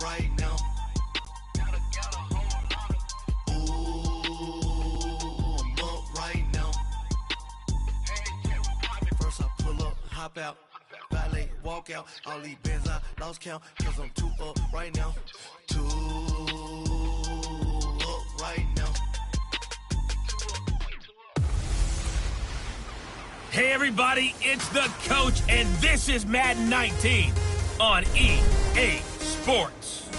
right now. Hop out, valet, walk out, all these bands I lost count, cause I'm too up right now, too up right now. Hey everybody, it's the coach, and this is Madden 19 on EA Sports.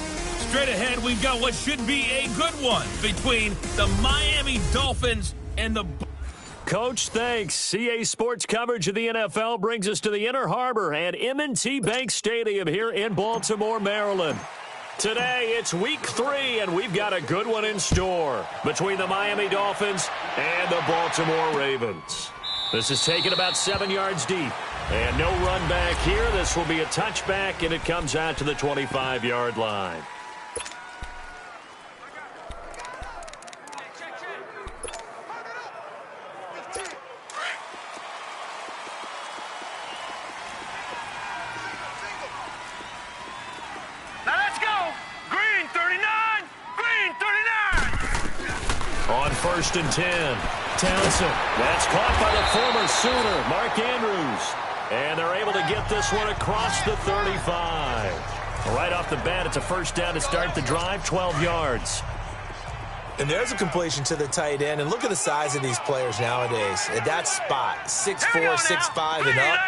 Straight ahead, we've got what should be a good one between the Miami Dolphins and the Coach, thanks. CA Sports coverage of the NFL brings us to the Inner Harbor and M&T Bank Stadium here in Baltimore, Maryland. Today, it's week 3, and we've got a good one in store between the Miami Dolphins and the Baltimore Ravens. This is taken about 7 yards deep, and no run back here. This will be a touchback, and it comes out to the 25-yard line. On 1st and 10, Townsend. That's caught by the former Sooner, Mark Andrews. And they're able to get this one across the 35. Right off the bat, it's a first down to start the drive, 12 yards. And there's a completion to the tight end. And look at the size of these players nowadays. At that spot, 6'4", 6'5", and up.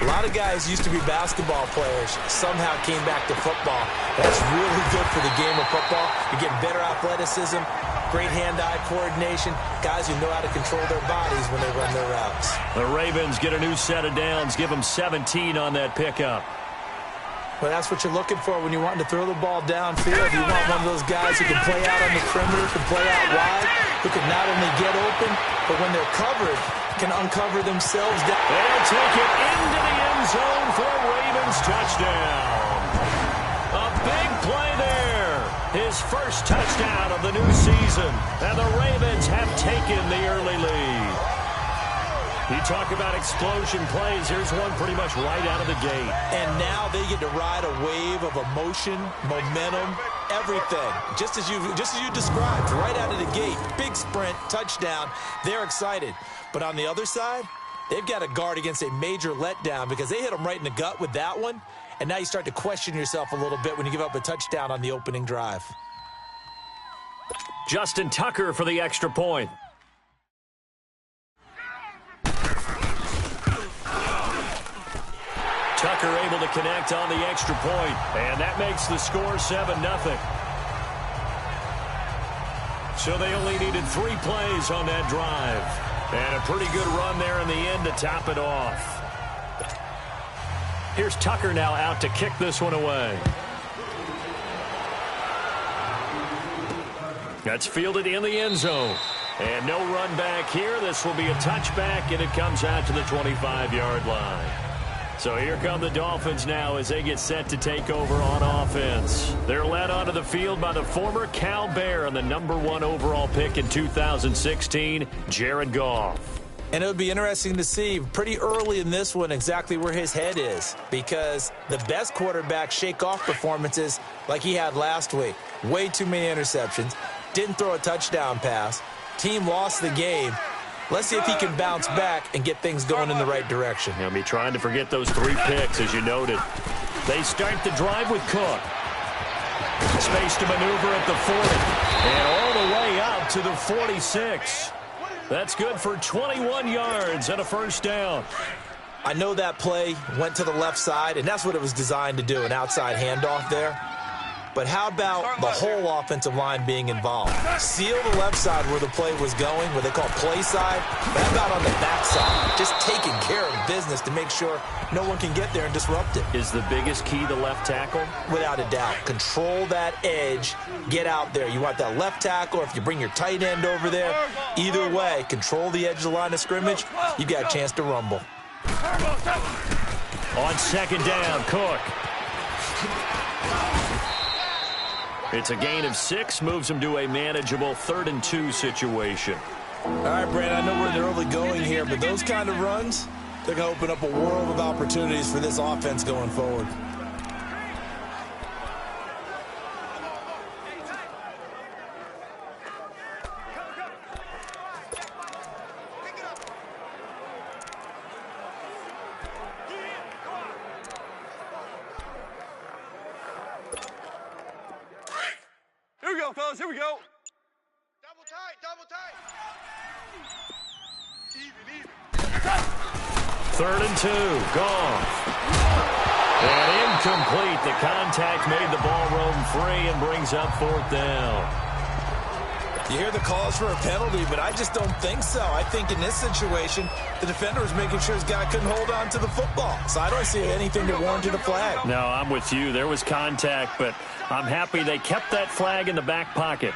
A lot of guys used to be basketball players, somehow came back to football. That's really good for the game of football. You're getting better athleticism, great hand-eye coordination, guys who know how to control their bodies when they run their routes. The Ravens get a new set of downs, give them 17 on that pickup. Well, that's what you're looking for when you're wanting to throw the ball downfield. You want one of those guys who can play out on the perimeter, can play out wide, who can not only get open, but when they're covered, can uncover themselves. They'll take it into the end zone for a Ravens touchdown. A big play there. His first touchdown of the new season. And the Ravens have taken the early lead. You talk about explosion plays. Here's one pretty much right out of the gate. And now they get to ride a wave of emotion, momentum, everything. Just as you described, right out of the gate. Big sprint, touchdown. They're excited. But on the other side, they've got to guard against a major letdown because they hit them right in the gut with that one. And now you start to question yourself a little bit when you give up a touchdown on the opening drive. Justin Tucker for the extra point. Tucker able to connect on the extra point, and that makes the score 7-0. So they only needed 3 plays on that drive, and a pretty good run there in the end to top it off. Here's Tucker now out to kick this one away. That's fielded in the end zone. And no run back here. This will be a touchback, and it comes out to the 25-yard line. So here come the Dolphins now as they get set to take over on offense. They're led onto the field by the former Cal Bear and the #1 overall pick in 2016, Jared Goff. And it would be interesting to see pretty early in this one exactly where his head is, because the best quarterbacks shake off performances like he had last week. Way too many interceptions. Didn't throw a touchdown pass. Team lost the game. Let's see if he can bounce back and get things going in the right direction. He'll be trying to forget those 3 picks, as you noted. They start the drive with Cook. Space to maneuver at the 40. And all the way out to the 46. That's good for 21 yards and a first down. I know that play went to the left side, and that's what it was designed to do, an outside handoff there. But how about the whole offensive line being involved? Seal the left side where the play was going, what they call play side. But how about on the back side? Just taking care of business to make sure no one can get there and disrupt it. Is the biggest key the left tackle? Without a doubt. Control that edge. Get out there. You want that left tackle, or if you bring your tight end over there, either way, control the edge of the line of scrimmage. You've got a chance to rumble. On 2nd down, Cook. It's a gain of 6, moves him to a manageable 3rd and 2 situation. All right, Brandon, I know we're in the early going here, but those kind of runs, they're going to open up a world of opportunities for this offense going forward. go, fellas. Here we go. Double tight, double tight. Even. 3rd and 2. Goff. And incomplete. The contact made the ball roam free and brings up 4th down. You hear the calls for a penalty, but I just don't think so. I think in this situation, the defender was making sure his guy couldn't hold on to the football. So I don't see anything to warrant a flag. No, I'm with you. There was contact, but I'm happy they kept that flag in the back pocket.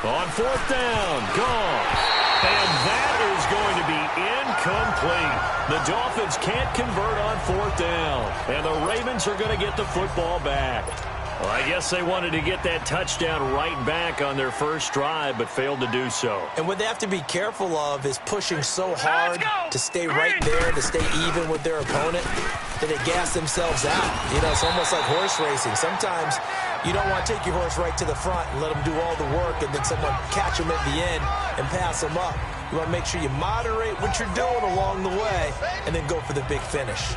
On 4th down, Goff. And that is going to be incomplete. The Dolphins can't convert on 4th down. And the Ravens are going to get the football back. Well, I guess they wanted to get that touchdown right back on their first drive, but failed to do so. And what they have to be careful of is pushing so hard to stay right there, to stay even with their opponent, that they gas themselves out. You know, it's almost like horse racing. Sometimes you don't want to take your horse right to the front and let them do all the work, and then someone catch them at the end and pass them up. You want to make sure you moderate what you're doing along the way and then go for the big finish.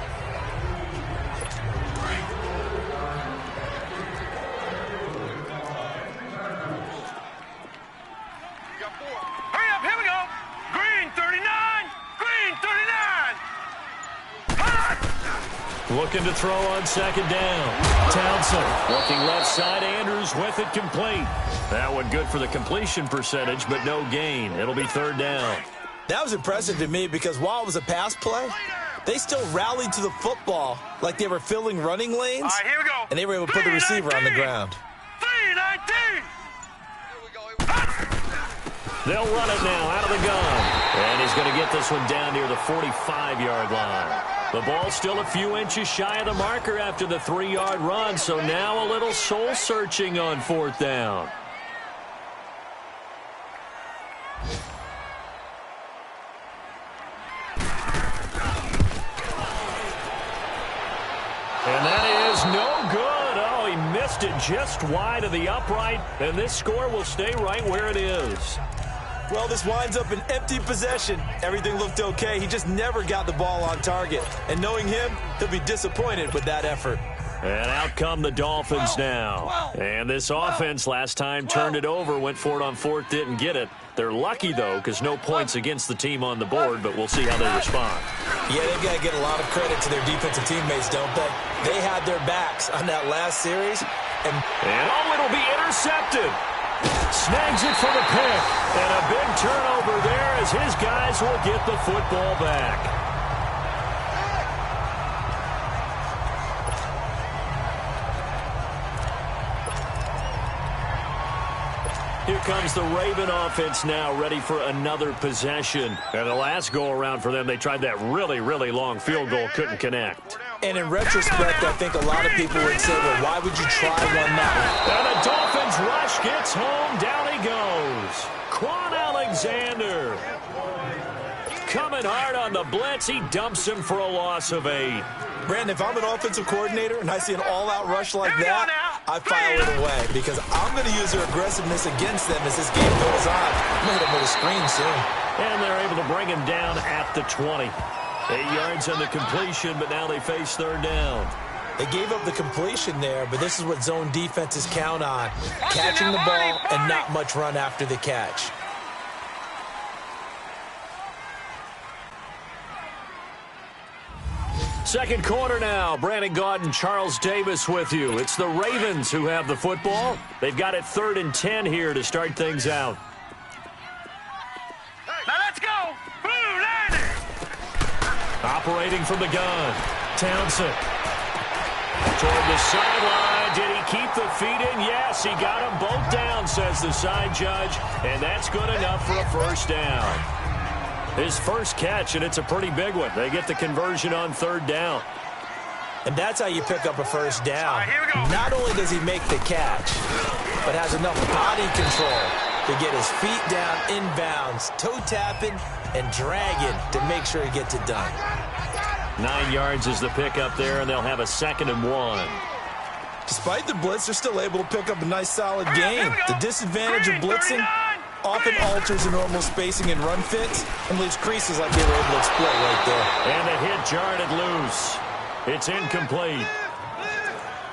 Looking to throw on 2nd down. Townsend looking left side. Andrews with it complete. That one good for the completion percentage, but no gain. It'll be 3rd down. That was impressive to me because while it was a pass play, they still rallied to the football like they were filling running lanes. All right, here we go. And they were able to put the receiver on the ground. 3-19. They'll run it now out of the gun. And he's going to get this one down near the 45-yard line. The ball still a few inches shy of the marker after the 3-yard run, so now a little soul-searching on 4th down. And that is no good. Oh, he missed it just wide of the upright, and this score will stay right where it is. Well, this winds up an empty possession. Everything looked okay. He just never got the ball on target. And knowing him, he'll be disappointed with that effort. And out come the Dolphins now. And this offense last time turned it over, went for it on 4th, didn't get it. They're lucky, though, because no points against the team on the board, but we'll see how they respond. Yeah, they've got to get a lot of credit to their defensive teammates, don't they? They had their backs on that last series. And oh, it'll be intercepted. Snags it for the pick. And a big turnover there as his guys will get the football back. Here comes the Raven offense now, ready for another possession. And the last go-around for them, they tried that really, really long field goal, couldn't connect. And in retrospect, I think a lot of people would say, well, why would you try one that way? And the Dolphins rush gets home. Down he goes. Quan Alexander. Coming hard on the blitz. He dumps him for a loss of 8. Brandon, if I'm an offensive coordinator and I see an all-out rush like that, I file it away because I'm going to use their aggressiveness against them as this game goes on. I'm going to hit them with a screen soon. And they're able to bring him down at the 20. 8 yards on the completion, but now they face 3rd down. They gave up the completion there, but this is what zone defenses count on. Catching the ball and not much run after the catch. Second quarter now. Brandon Gaud and Charles Davis with you. It's the Ravens who have the football. They've got it 3rd and 10 here to start things out. Now let's go. Blue Lightning. Operating from the gun. Townsend. Toward the sideline. Did he keep the feet in? Yes, he got them both down, says the side judge. And that's good enough for a first down. His first catch, and it's a pretty big one. They get the conversion on 3rd down. And that's how you pick up a first down. All right, here we go. Not only does he make the catch, but has enough body control to get his feet down inbounds, toe tapping and dragging to make sure he gets it done. 9 yards is the pickup there, and they'll have a 2nd and 1. Despite the blitz, they're still able to pick up a nice, solid game. The disadvantage of blitzing often alters the normal spacing and run fits and leaves creases like they were able to exploit right there. And the hit jarred it loose. It's incomplete.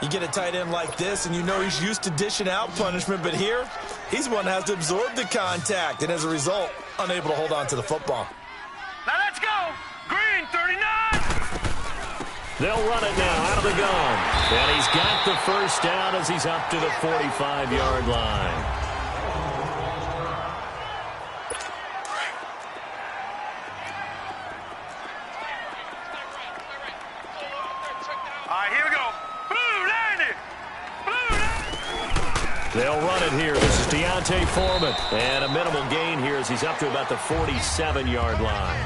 You get a tight end like this, and you know he's used to dishing out punishment, but here, he's one that has to absorb the contact, and as a result, unable to hold on to the football. Now let's go. Green, 39. They'll run it now out of the gun. And he's got the first down as he's up to the 45-yard line. All right, here we go. Blue, landed. They'll run it here. This is Deontay Foreman. And a minimal gain here as he's up to about the 47-yard line.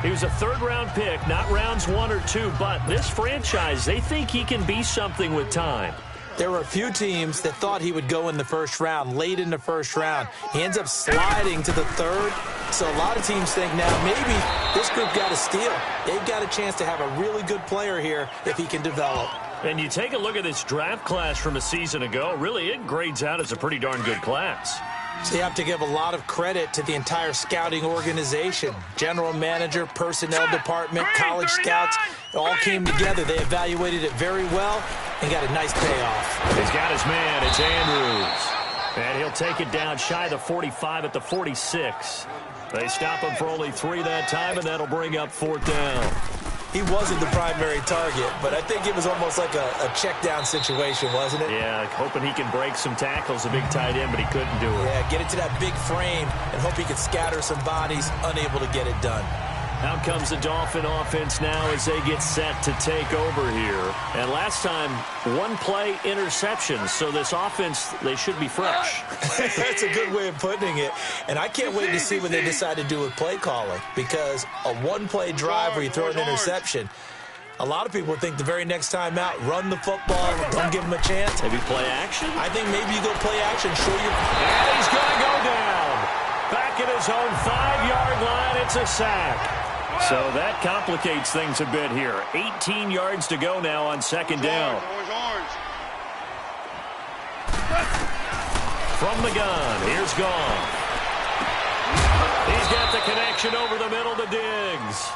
He was a third-round pick, not rounds 1 or 2, but this franchise, they think he can be something with time. There were a few teams that thought he would go in the first round, late in the first round. He ends up sliding to the third. So a lot of teams think now maybe this group got a steal. They've got a chance to have a really good player here if he can develop. And you take a look at this draft class from a season ago, really it grades out as a pretty darn good class. So you have to give a lot of credit to the entire scouting organization. General manager, personnel department, college scouts, it all came together. They evaluated it very well and got a nice payoff. He's got his man. It's Andrews. And he'll take it down shy of the 45 at the 46. They stop him for only 3 that time, and that'll bring up 4th down. He wasn't the primary target, but I think it was almost like a check down situation, wasn't it? Yeah, hoping he can break some tackles, a big tight end, but he couldn't do it. Yeah, get it to that big frame and hope he can scatter some bodies, unable to get it done. Out comes the Dolphin offense now as they get set to take over here. And last time, 1-play interception, so this offense, they should be fresh. That's a good way of putting it. And I can't wait to see what they decide to do with play calling, because a 1-play drive where you throw an interception, a lot of people think the very next time out, run the football, don't give them a chance. Maybe play action? I think maybe you go play action, show your... And he's going to go down. Back at his own 5-yard line, it's a sack. So that complicates things a bit here. 18 yards to go now on 2nd down. From the gun, here's Goff. He's got the connection over the middle to Diggs.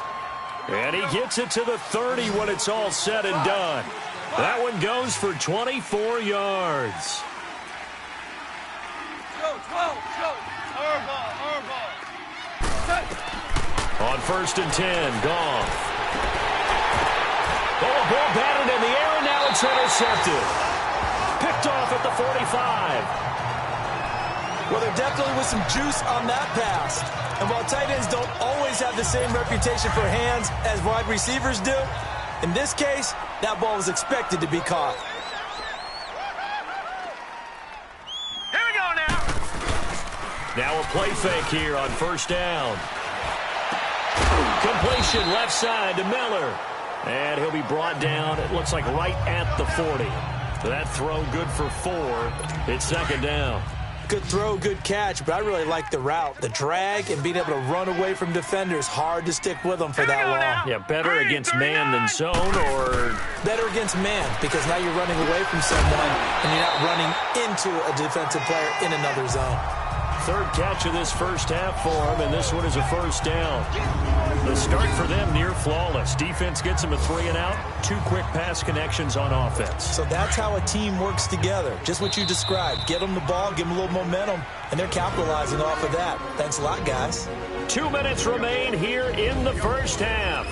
And he gets it to the 30 when it's all said and done. That one goes for 24 yards. On 1st and 10, Goff. Oh, a ball batted in the air, and now it's intercepted. Picked off at the 45. Well, there definitely was some juice on that pass. And while tight ends don't always have the same reputation for hands as wide receivers do, in this case, that ball was expected to be caught. Here we go now. Now a play fake here on 1st down. Completion left side to Miller. And he'll be brought down, it looks like right at the 40. That throw good for 4. It's 2nd down. Good throw, good catch, but I really like the route. The drag and being able to run away from defenders, hard to stick with them for that long. Yeah, better against man than zone, or... Better against man, because now you're running away from someone and you're not running into a defensive player in another zone. 3rd catch of this first half for him, and this one is a 1st down. The start for them near flawless. Defense gets them a 3-and-out, 2 quick pass connections on offense. So that's how a team works together. Just what you described. Get them the ball, give them a little momentum, and they're capitalizing off of that. Thanks a lot, guys. 2 minutes remain here in the first half.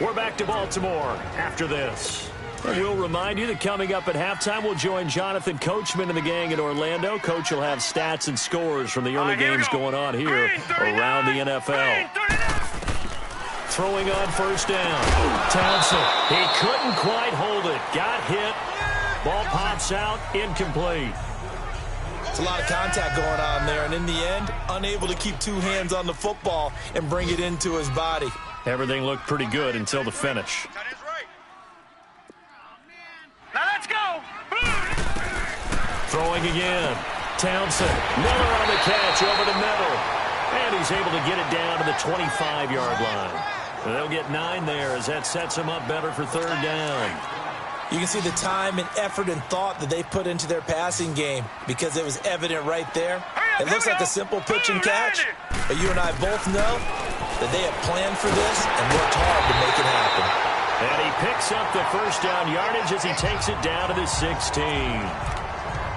We're back to Baltimore after this. And we'll remind you that coming up at halftime, we'll join Jonathan Coachman and the gang in Orlando. Coach will have stats and scores from the early games going on here around the NFL. Throwing on 1st down. Townsend, he couldn't quite hold it. Got hit. Ball pops out, incomplete. It's a lot of contact going on there, and in the end, unable to keep 2 hands on the football and bring it into his body. Everything looked pretty good until the finish. Now let's go. Throwing again. Townsend. Miller on the catch over the middle. And he's able to get it down to the 25-yard line. And they'll get 9 there as that sets him up better for 3rd down. You can see the time and effort and thought that they put into their passing game because it was evident right there. It looks like a simple pitch and catch, but you and I both know that they have planned for this and worked hard to make it happen. And he picks up the first down yardage as he takes it down to the 16.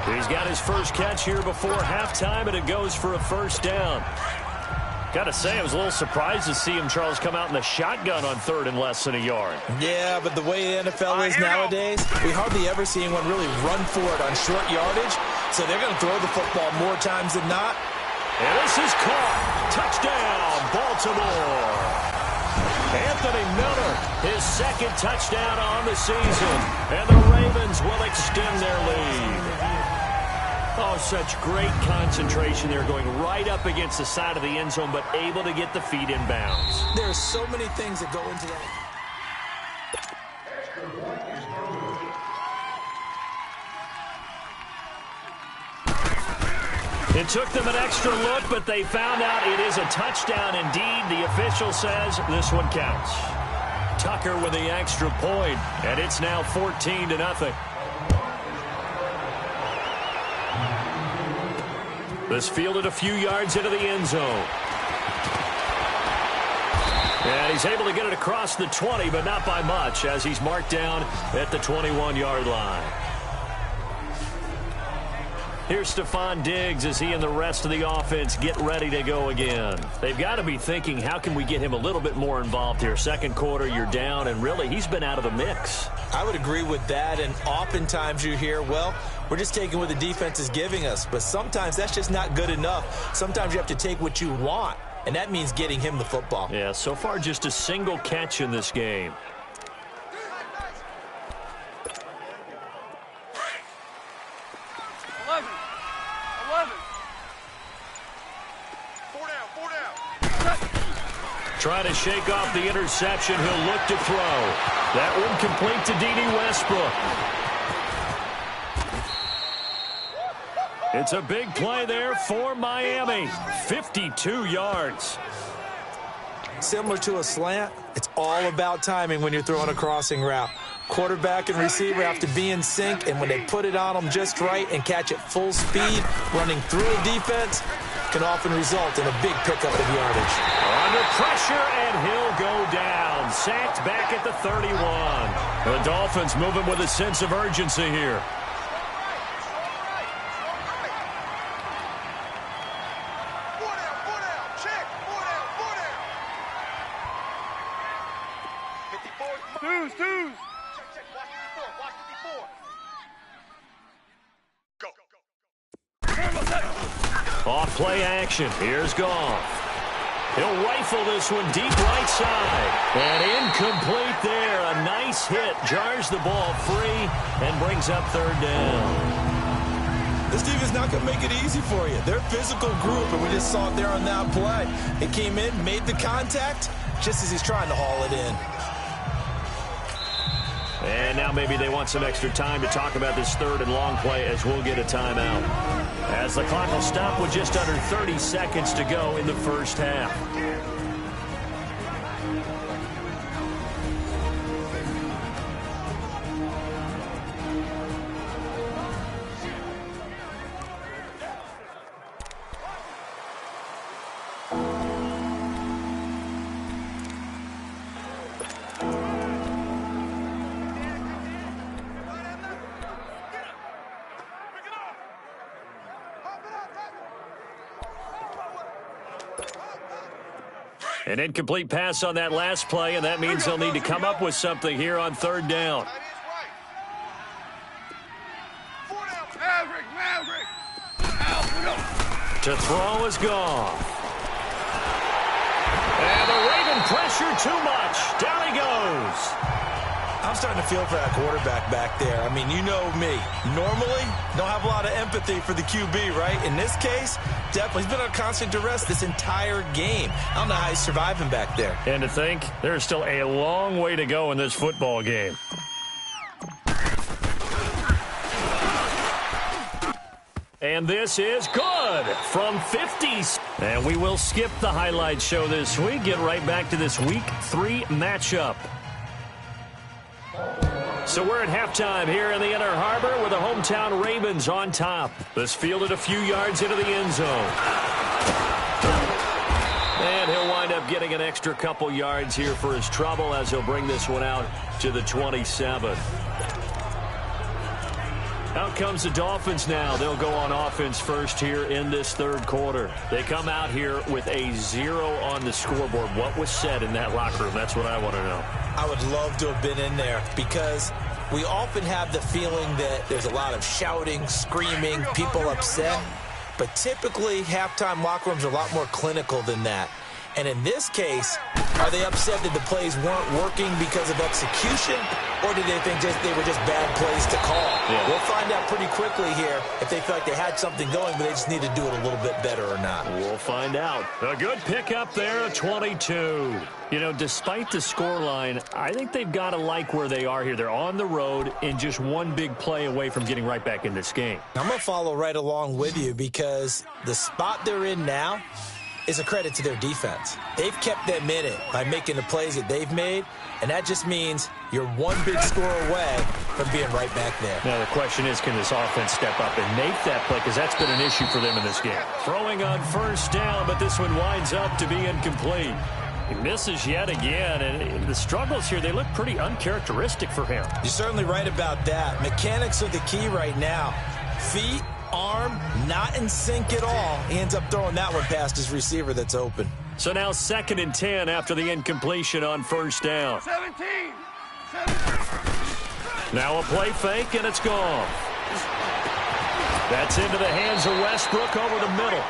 He's got his first catch here before halftime, and it goes for a first down. Got to say, I was a little surprised to see him, Charles, come out in the shotgun on third and less than a yard. Yeah, but the way the NFL is nowadays, we hardly ever see anyone really run for it on short yardage, so they're going to throw the football more times than not. And this is caught. Touchdown, Baltimore. Anthony Miller, his second touchdown on the season, and the Ravens will extend their lead. Oh, such great concentration there, going right up against the side of the end zone, but able to get the feet in bounds. There are so many things that go into that. It took them an extra look, but they found out it is a touchdown indeed. The official says this one counts. Tucker with the extra point, and it's now 14-0. This fielded a few yards into the end zone. And he's able to get it across the 20, but not by much, as he's marked down at the 21-yard line. Here's Stephon Diggs as he and the rest of the offense get ready to go again. They've got to be thinking, how can we get him a little bit more involved here? Second quarter, you're down, and really, he's been out of the mix. I would agree with that, and oftentimes you hear, well, we're just taking what the defense is giving us, but sometimes that's just not good enough. Sometimes you have to take what you want, and that means getting him the football. Yeah, so far just a single catch in this game. Trying to shake off the interception. He'll look to throw. That one complete to D.D. Westbrook. It's a big play there for Miami. 52 yards. Similar to a slant, it's all about timing when you're throwing a crossing route. Quarterback and receiver have to be in sync, and when they put it on them just right and catch it full speed, running through a defense can often result in a big pickup of yardage. Under pressure, and he'll go down. Sacked back at the 31. The Dolphins moving with a sense of urgency here. Off play action. Here's Goff. He'll rifle this one deep right side. And incomplete there. A nice hit. Jars the ball free and brings up third down. This team is not going to make it easy for you. They're a physical group, and we just saw it there on that play. It came in, made the contact, just as he's trying to haul it in. And now maybe they want some extra time to talk about this third and long play, as we'll get a timeout. As the clock will stop with just under 30 seconds to go in the first half. An incomplete pass on that last play, and that means they'll need to come up with something here on third down. To throw is gone. And the Raven pressure too much. Down he goes. I'm starting to feel for that quarterback back there. I mean, you know me. Normally, don't have a lot of empathy for the QB, right? In this case, definitely. He's been on constant duress this entire game. I don't know how he's surviving back there. And to think, there's still a long way to go in this football game. And this is good from 50s. And we will skip the highlight show this week. Get right back to this Week 3 matchup. So we're at halftime here in the Inner Harbor with the hometown Ravens on top. This fielded a few yards into the end zone. And he'll wind up getting an extra couple yards here for his trouble as he'll bring this one out to the 27. Out comes the Dolphins now. They'll go on offense first here in this third quarter. They come out here with a 0 on the scoreboard. What was said in that locker room? That's what I want to know. I would love to have been in there because we often have the feeling that there's a lot of shouting, screaming, people upset. But typically, halftime locker rooms are a lot more clinical than that. And in this case, are they upset that the plays weren't working because of execution, or did they think they were just bad plays to call? Yeah. We'll find out pretty quickly here if they feel like they had something going, but they just need to do it a little bit better or not. We'll find out. A good pickup there, 22. You know, despite the scoreline, I think they've got to like where they are here. They're on the road and just one big play away from getting right back in this game. I'm going to follow right along with you because the spot they're in now is a credit to their defense. They've kept them in it by making the plays that they've made, and that just means you're one big score away from being right back there. Now, the question is, can this offense step up and make that play? Because that's been an issue for them in this game. Throwing on first down, but this one winds up to be incomplete. He misses yet again, and the struggles here, they look pretty uncharacteristic for him. You're certainly right about that. Mechanics are the key right now. Feet, arm, not in sync at all. He ends up throwing that one past his receiver that's open. So now 2nd and 10 after the incompletion on first down. 17. Now a play fake, and it's gone. That's into the hands of Westbrook over the middle.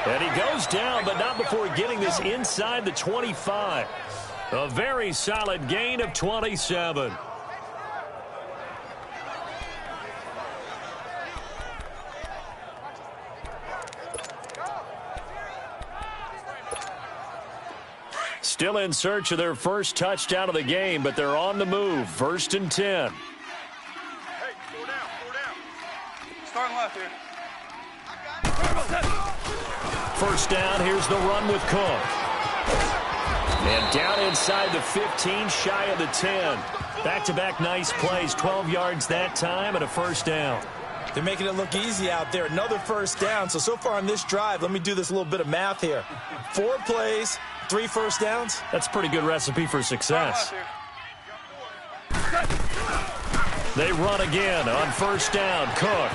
And he goes down, but not before getting this inside the 25. A very solid gain of 27. Still in search of their first touchdown of the game, but they're on the move. 1st and 10. Hey, four down. Starting left here. First down, here's the run with Cook. And down inside the 15, shy of the 10. Back-to-back nice plays, 12 yards that time and a first down. They're making it look easy out there. Another first down. So far on this drive, let me do this little bit of math here. 4 plays, 3 first downs. That's a pretty good recipe for success. They run again on first down. Cook.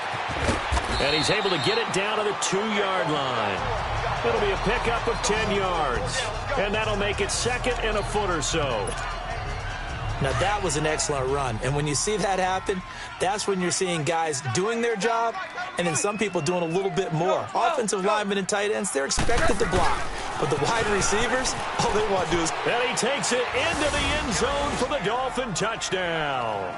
And he's able to get it down to the 2-yard line. It'll be a pickup of 10 yards. And that'll make it 2nd and a foot or so. Now, that was an excellent run. And when you see that happen, that's when you're seeing guys doing their job and then some people doing a little bit more. Offensive linemen and tight ends, they're expected to block. But the wide receivers, all they want to do is... And he takes it into the end zone for the Dolphin touchdown.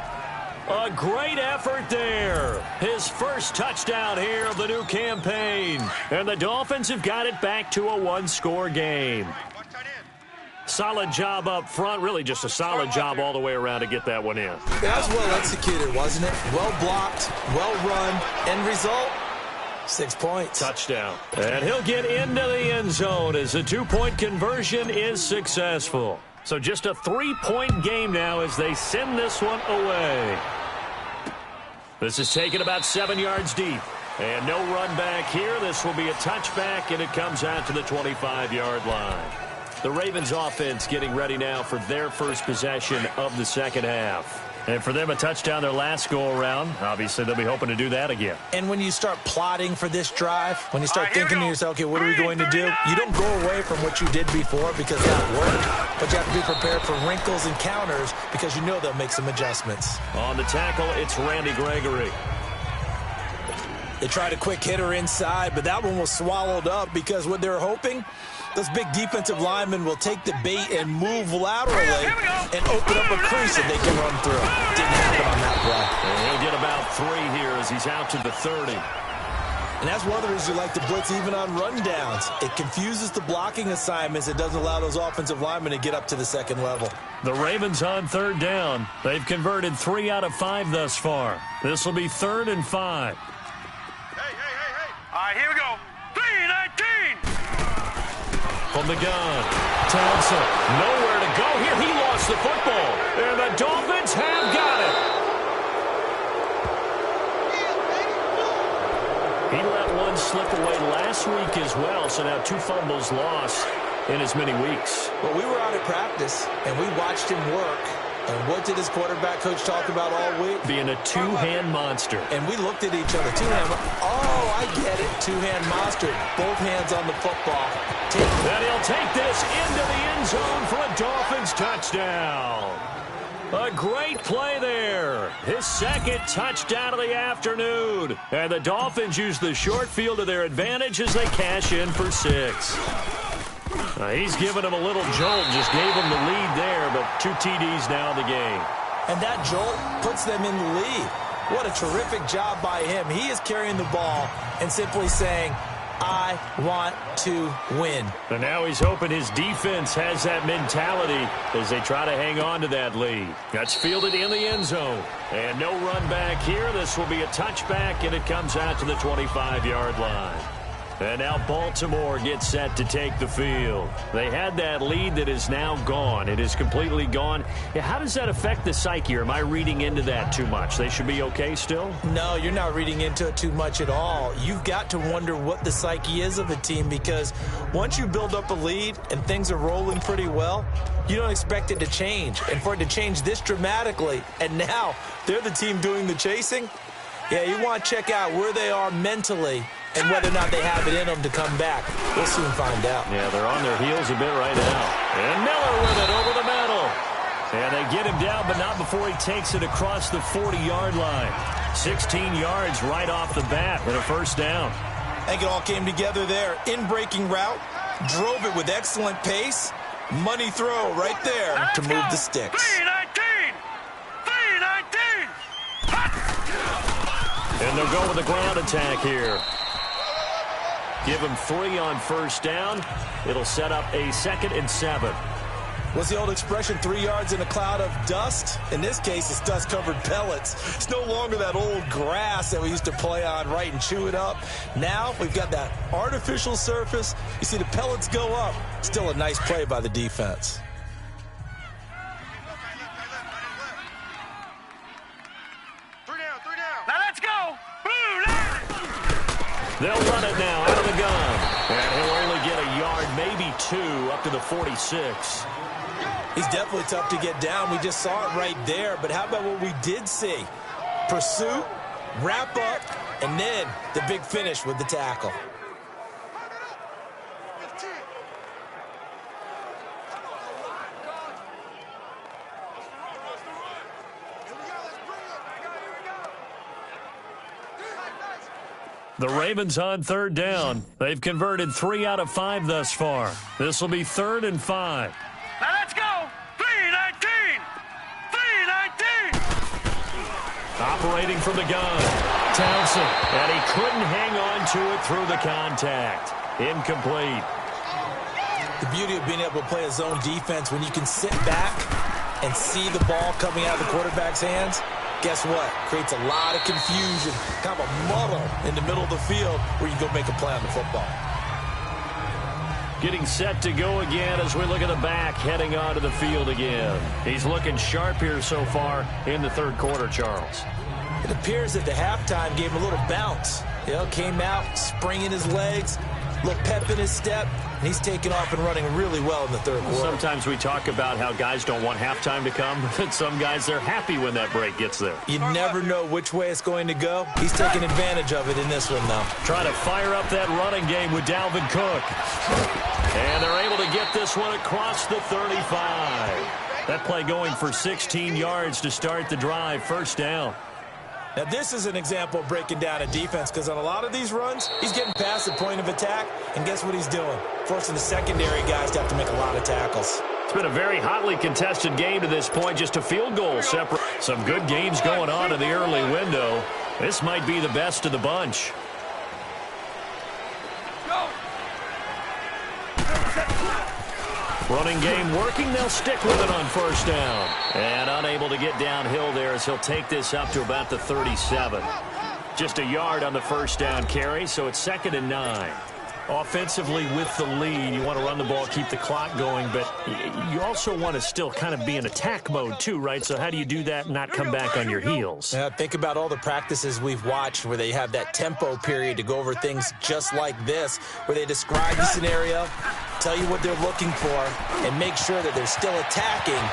A great effort there. His first touchdown here of the new campaign. And the Dolphins have got it back to a 1-score game. Solid job up front. Really just a solid job all the way around to get that one in. That was well executed, wasn't it? Well blocked, well run. End result, 6 points. Touchdown. And he'll get into the end zone as the 2-point conversion is successful. So just a 3-point game now as they send this one away. This is taken about 7 yards deep. And no run back here. This will be a touchback, and it comes out to the 25-yard line. The Ravens offense getting ready now for their first possession of the second half. And for them, a touchdown their last go-around. Obviously, they'll be hoping to do that again. And when you start plotting for this drive, when you start thinking to yourself, okay, what are we going to do? You don't go away from what you did before because that worked. But you have to be prepared for wrinkles and counters because you know they'll make some adjustments. On the tackle, it's Randy Gregory. They tried a quick hitter inside, but that one was swallowed up because what they're hoping, those big defensive linemen will take the bait and move laterally and open up a crease that they can run through. Didn't happen on that play. And he'll get about 3 here as he's out to the 30. And that's one of the reasons you like to blitz even on rundowns. It confuses the blocking assignments. It doesn't allow those offensive linemen to get up to the second level. The Ravens on 3rd down. They've converted 3 out of 5 thus far. This will be 3rd and 5. All right, here we go. 3-19. From the gun, Townsend, nowhere to go here. He lost the football, and the Dolphins have got it. He let one slip away last week as well, so now 2 fumbles lost. in as many weeks. Well, we were out at practice, and we watched him work. And what did his quarterback coach talk about all week? Being a two-hand monster. And we looked at each other. Oh, I get it. Two-hand monster. Both hands on the football. And he'll take this into the end zone for a Dolphins touchdown. A great play there. His second touchdown of the afternoon. And the Dolphins use the short field to their advantage as they cash in for 6. He's given him a little jolt, just gave him the lead there, but 2 TDs now in the game. And that jolt puts them in the lead. What a terrific job by him. He is carrying the ball and simply saying, I want to win. And now he's hoping his defense has that mentality as they try to hang on to that lead. That's fielded in the end zone. And no run back here. This will be a touchback, and it comes out to the 25-yard line. And now Baltimore gets set to take the field. They had that lead that is now gone. It is completely gone. Yeah, how does that affect the psyche? Or am I reading into that too much? They should be okay still? No, you're not reading into it too much at all. You've got to wonder what the psyche is of a team, because once you build up a lead and things are rolling pretty well, you don't expect it to change. And for it to change this dramatically, and now they're the team doing the chasing, yeah, you want to check out where they are mentally and whether or not they have it in them to come back. We'll soon find out. Yeah, they're on their heels a bit right now. And Miller with it over the middle. And they get him down, but not before he takes it across the 40-yard line. 16 yards right off the bat and a first down. I think it all came together there. In-breaking route, drove it with excellent pace. Money throw right there to move the sticks. 319! 319! And they'll go with a ground attack here. Give him 3 on first down. It'll set up a 2nd and 7. What's the old expression, 3 yards in a cloud of dust? In this case, it's dust-covered pellets. It's no longer that old grass that we used to play on, right, and chew it up. Now we've got that artificial surface. You see the pellets go up. Still a nice play by the defense. Now let's go! They'll run it now out of the gun. And he'll only get a yard, maybe 2, up to the 46. He's definitely tough to get down. We just saw it right there. But how about what we did see? Pursuit, wrap up, and then the big finish with the tackle. The Ravens on 3rd down. They've converted 3 out of 5 thus far. This will be 3rd and 5. Now let's go! 319! 319! Operating from the gun. Townsend. And he couldn't hang on to it through the contact. Incomplete. The beauty of being able to play a zone defense when you can sit back and see the ball coming out of the quarterback's hands. Guess what? Creates a lot of confusion, kind of a muddle in the middle of the field where you go make a play on the football. Getting set to go again as we look at the back heading onto the field again. He's looking sharp here so far in the 3rd quarter, Charles. It appears that the halftime gave him a little bounce. You know, came out, springing his legs, little pep in his step, and he's taken off and running really well in the 3rd quarter. Sometimes we talk about how guys don't want halftime to come, but some guys, they're happy when that break gets there. You never know which way it's going to go. He's taking advantage of it in this one, though. Trying to fire up that running game with Dalvin Cook. And they're able to get this one across the 35. That play going for 16 yards to start the drive, first down. Now, this is an example of breaking down a defense, because on a lot of these runs, he's getting past the point of attack, and guess what he's doing? Forcing the secondary guys to have to make a lot of tackles. It's been a very hotly contested game to this point, just a field goal separate. Some good games going on in the early window. This might be the best of the bunch. Running game working. They'll stick with it on first down. And unable to get downhill there as he'll take this up to about the 37. Just a yard on the first down carry, so it's 2nd and 9. Offensively with the lead, you want to run the ball, keep the clock going, but you also want to still kind of be in attack mode too, right? So how do you do that and not come back on your heels? Yeah, think about all the practices we've watched where they have that tempo period to go over things just like this, where they describe the scenario, tell you what they're looking for, and make sure that they're still attacking.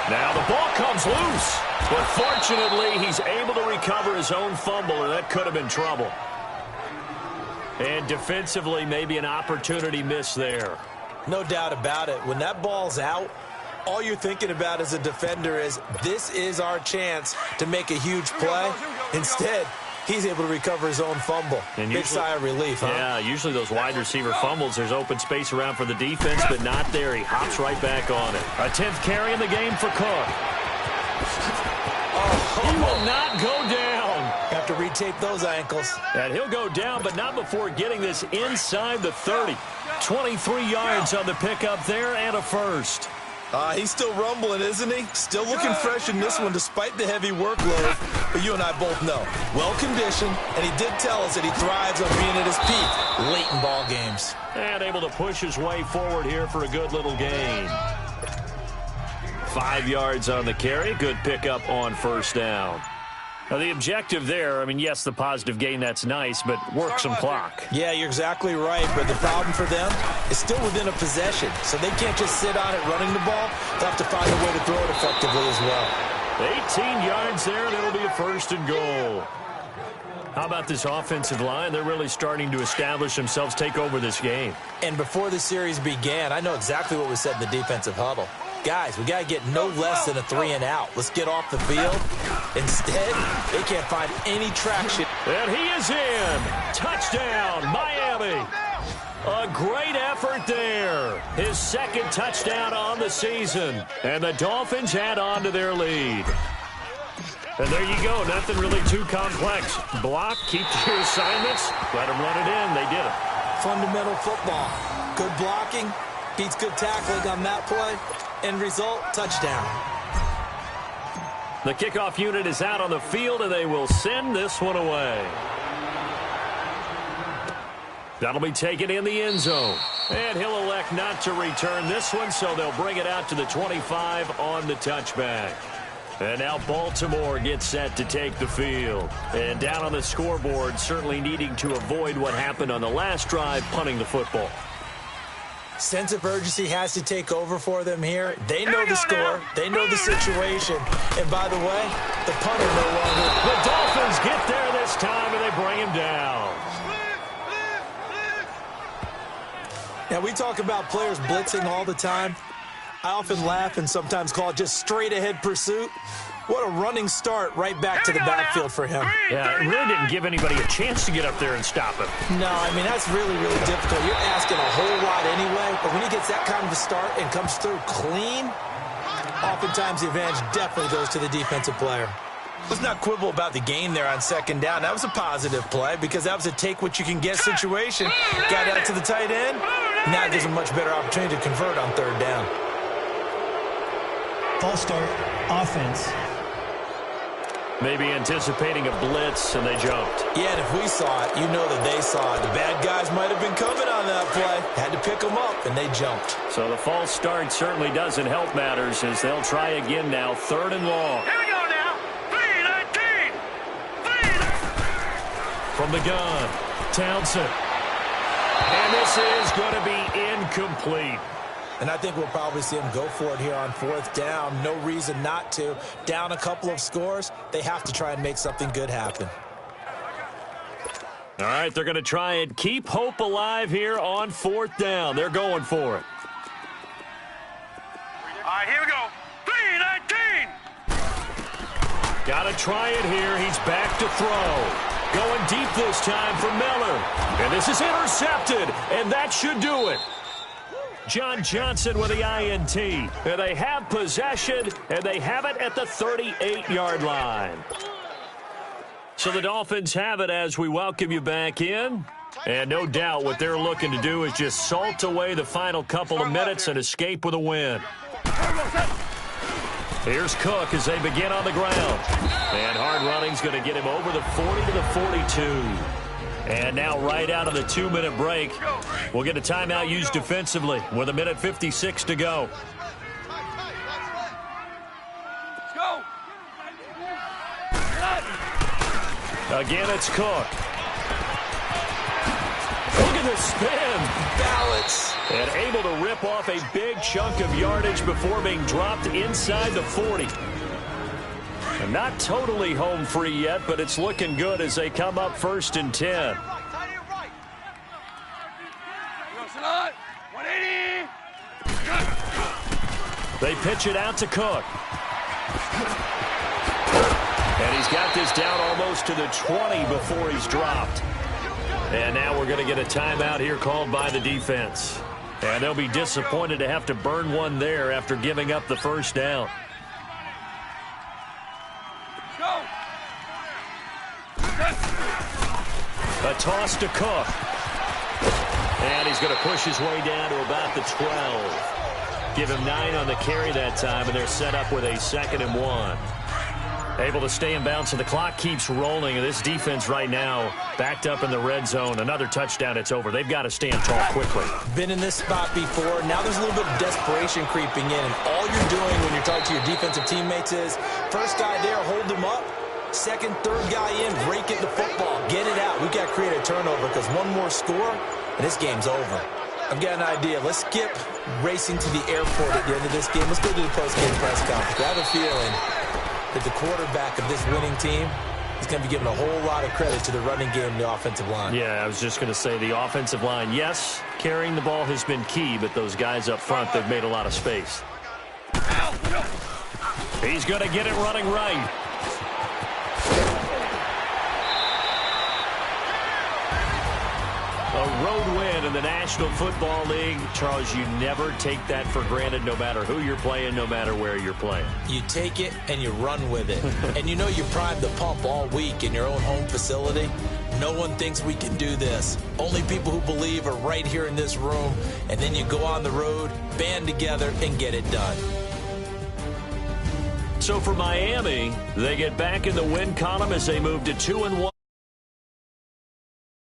Now the ball comes loose, but fortunately he's able to recover his own fumble, or that could have been trouble. And defensively, maybe an opportunity miss there. No doubt about it. When that ball's out, all you're thinking about as a defender is, this is our chance to make a huge play. Instead, he's able to recover his own fumble. And big sigh of relief, huh? Yeah, usually those wide receiver fumbles, there's open space around for the defense, but not there. He hops right back on it. A 10th carry in the game for Cook. He will not go down. Have to retape those ankles. And he'll go down, but not before getting this inside the 30. 23 yards on the pickup there and a first. He's still rumbling, isn't he? Still looking fresh in this one despite the heavy workload. But you and I both know, well-conditioned, and he did tell us that he thrives on being at his peak late in ball games. And able to push his way forward here for a good little gain. 5 yards on the carry. Good pickup on first down. Now, the objective there, I mean, yes, the positive gain, that's nice, but work some clock. Yeah, you're exactly right, but the problem for them is still within a possession, so they can't just sit on it running the ball. They'll have to find a way to throw it effectively as well. 18 yards there, and it'll be a first and goal. How about this offensive line? They're really starting to establish themselves, take over this game. And before the series began, I know exactly what was said in the defensive huddle. Guys, we got to get no less than a 3-and-out. Let's get off the field. Instead, they can't find any traction. And he is in. Touchdown, Miami. A great effort there. His second touchdown on the season. And the Dolphins add on to their lead. And there you go. Nothing really too complex. Block, keep to your assignments, let them run it in. They did it. Fundamental football. Good blocking, beats good tackling on that play. End result, touchdown. The kickoff unit is out on the field, and they will send this one away. That'll be taken in the end zone. And he'll elect not to return this one, so they'll bring it out to the 25 on the touchback. And now Baltimore gets set to take the field. And down on the scoreboard, certainly needing to avoid what happened on the last drive, punting the football. Sense of urgency has to take over for them here. They know the score. They know the situation. And by the way, the punter no longer. The Dolphins get there this time, and they bring him down. Now, we talk about players blitzing all the time. I often laugh and sometimes call it just straight-ahead pursuit. What a running start right back to the backfield for him. Yeah, it really didn't give anybody a chance to get up there and stop him. No, I mean, that's really, really difficult. You're asking a whole lot anyway, but when he gets that kind of a start and comes through clean, oftentimes the advantage definitely goes to the defensive player. Let's not quibble about the gain there on second down. That was a positive play because that was a take-what-you-can-get situation. Got out to the tight end. Now gives him a much better opportunity to convert on third down. False start, offense. Maybe anticipating a blitz, and they jumped. Yeah, and if we saw it, you know that they saw it. The bad guys might have been coming on that play. Had to pick them up, and they jumped. So the false start certainly doesn't help matters as they'll try again now, third and long. Here we go now. 3-19. From the gun, Townsend. And this is going to be incomplete. And I think we'll probably see him go for it here on fourth down. No reason not to. Down a couple of scores, they have to try and make something good happen. All right, they're going to try and keep hope alive here on fourth down. They're going for it. All right, here we go. 3-19. Got to try it here. He's back to throw. Going deep this time for Miller. And this is intercepted, and that should do it. John Johnson with the INT. And they have possession, and they have it at the 38-yard line. So the Dolphins have it as we welcome you back in. And no doubt what they're looking to do is just salt away the final couple of minutes and escape with a win. Here's Cook as they begin on the ground. And hard running's going to get him over the 40 to the 42. And now right out of the 2-minute break, we'll get a timeout used defensively with 1:56 to go. Let's go. Again, it's Cook. Look at the spin. Balance. And able to rip off a big chunk of yardage before being dropped inside the 40. And not totally home free yet, but it's looking good as they come up 1st and 10. 180. They pitch it out to Cook. And he's got this down almost to the 20 before he's dropped. And now we're going to get a timeout here called by the defense. And they'll be disappointed to have to burn one there after giving up the first down. Go. A toss to Cook. And he's going to push his way down to about the 12. Give him 9 on the carry that time, and they're set up with a 2nd and 1. Able to stay in bounds, so the clock keeps rolling. And this defense right now backed up in the red zone. Another touchdown, it's over. They've got to stand tall quickly. Been in this spot before. Now there's a little bit of desperation creeping in. And all you're doing when you're talking to your defensive teammates is, first guy there, hold him up. Second, third guy in, break it the football. Get it out. We've got to create a turnover because one more score, and this game's over. I've got an idea. Let's skip racing to the airport at the end of this game. Let's go to the post-game press conference. I have a feeling that the quarterback of this winning team is going to be giving a whole lot of credit to the running game and the offensive line. Yeah, I was just going to say the offensive line, yes, carrying the ball has been key, but those guys up front, they've made a lot of space. He's going to get it running right. A road win in the National Football League. Charles, you never take that for granted no matter who you're playing, no matter where you're playing. You take it and you run with it. And you know you primed the pump all week in your own home facility. No one thinks we can do this. Only people who believe are right here in this room. And then you go on the road, band together, and get it done. So for Miami, they get back in the win column as they move to 2-1.